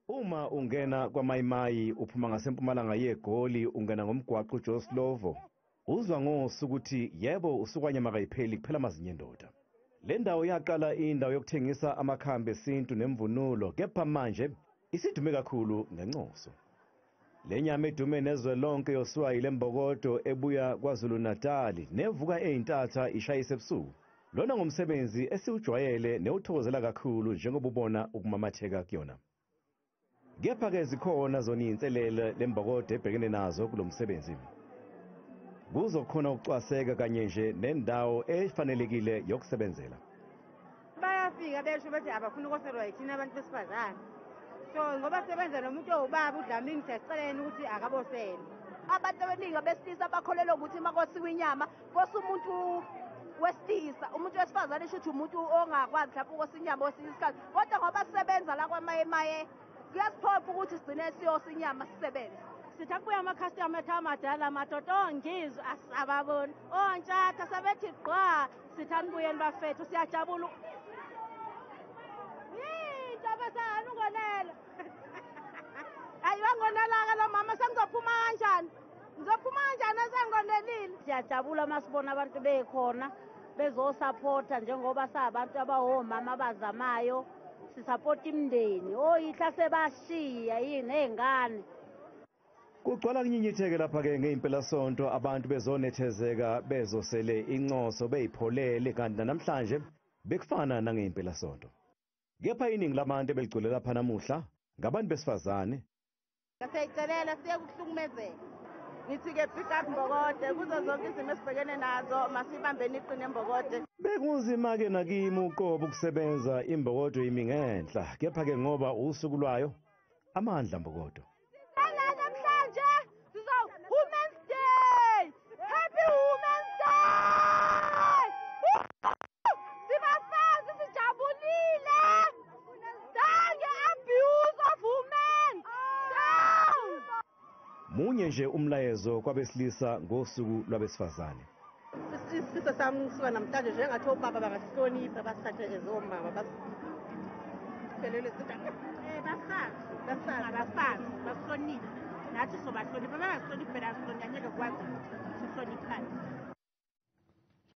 Uma ungena KwaMai Mai uphuma ngasempumalanga yeGoli ungena ngomgwaqo uJoslovo, uzwa ngosu ukuthi yebo usukwanyama kayipheli kuphela amazinyo endoda. Le ndawo yaqala indawo yokuthengisa amakhambi esintu nemvunulo, kepha manje isidume kakhulu ngencoso. Le nyama edume nezwe lonke yoswayile embokodo ebuya KwaZulu Natali nevuka eyintatha ishayise ebusuku. Lona ngumsebenzi esiwujwayele newuthokozela kakhulu njengoba ubona ukumamatheka kuyona. Kepha-ke zikhona zona izinselele lembokodo ebhekene nazo kulomsebenzi. Kuzokhona ukucwaseka kanye nje nendawo efanelekile yokusebenzela. Bayafika besho bathi abafuna ukweselwa yithina abantu besifazane. So ngoba sebenza nomuntu owubaba uDlamini siyaceleni ukuthi akabosele. Abantu abaningi abesilisa bakholelwa ukuthi makosiwa inyama kosa umuntu wesilisa, umuntu wesifazane esho ukuthi umuntu ongakwazi mhlawumbe ukosa inyama wesinye isikhathi. Kodwa ngoba sisebenza la KwaMai Mai kuyasiphopha ukuthi sigcine siyosa inyama sisebenze. Sithi akubuya ama-customer ethu amadala amadoda ongizwe asababoni ontshata sebethi gqa sithi anibuyeni bafethu siyajabula. Abesana ungonela. Hayi wangonela-ke lo mama sengizophuma kanjani? Ngizophuma kanjani esengonelile? Siyajabula masibona abantu bekhona bezosupport njengoba sabantu abahomama abazamayo sisupport imindeni. Oyihla sebashiya yini nezingane. Kugcwala kunyinyitheke lapha-ke ngey'mpelasonto abantu bezonethezeka bezosele incoso beyipholele kanti namhlanje bekufana nangey'mpelasonto. Kepha iningi labantu ebeligcwele lapha namuhla ngabantu besifazane. Siyayicelela siye kuhlukumezeka. Ngithi-ke pick up mbokode kuzo zonke izimo esibhekene nazo masibambeni iqine mbokode. Bekunzima-ke nakimi uqobo ukusebenza imbokodo yimi ngenhla, kepha-ke ngoba usuku lwayo amandla mbokodo. Women's Day! Happy Women's Day! Sibafazi sijabulile! Dange abuse of women! Down! Munye nje umlayezo kwabesilisa ngosuku lwabesifazane. Isifisa sami kusuka namhlanje njengathi obaba bangasihlonipha basithathe ezomama basiphelele bafazi basihloniphe. Nathi sobahlonipha, bangasihloniphi phela asihloniphi, angeke kwazi sihloniphane.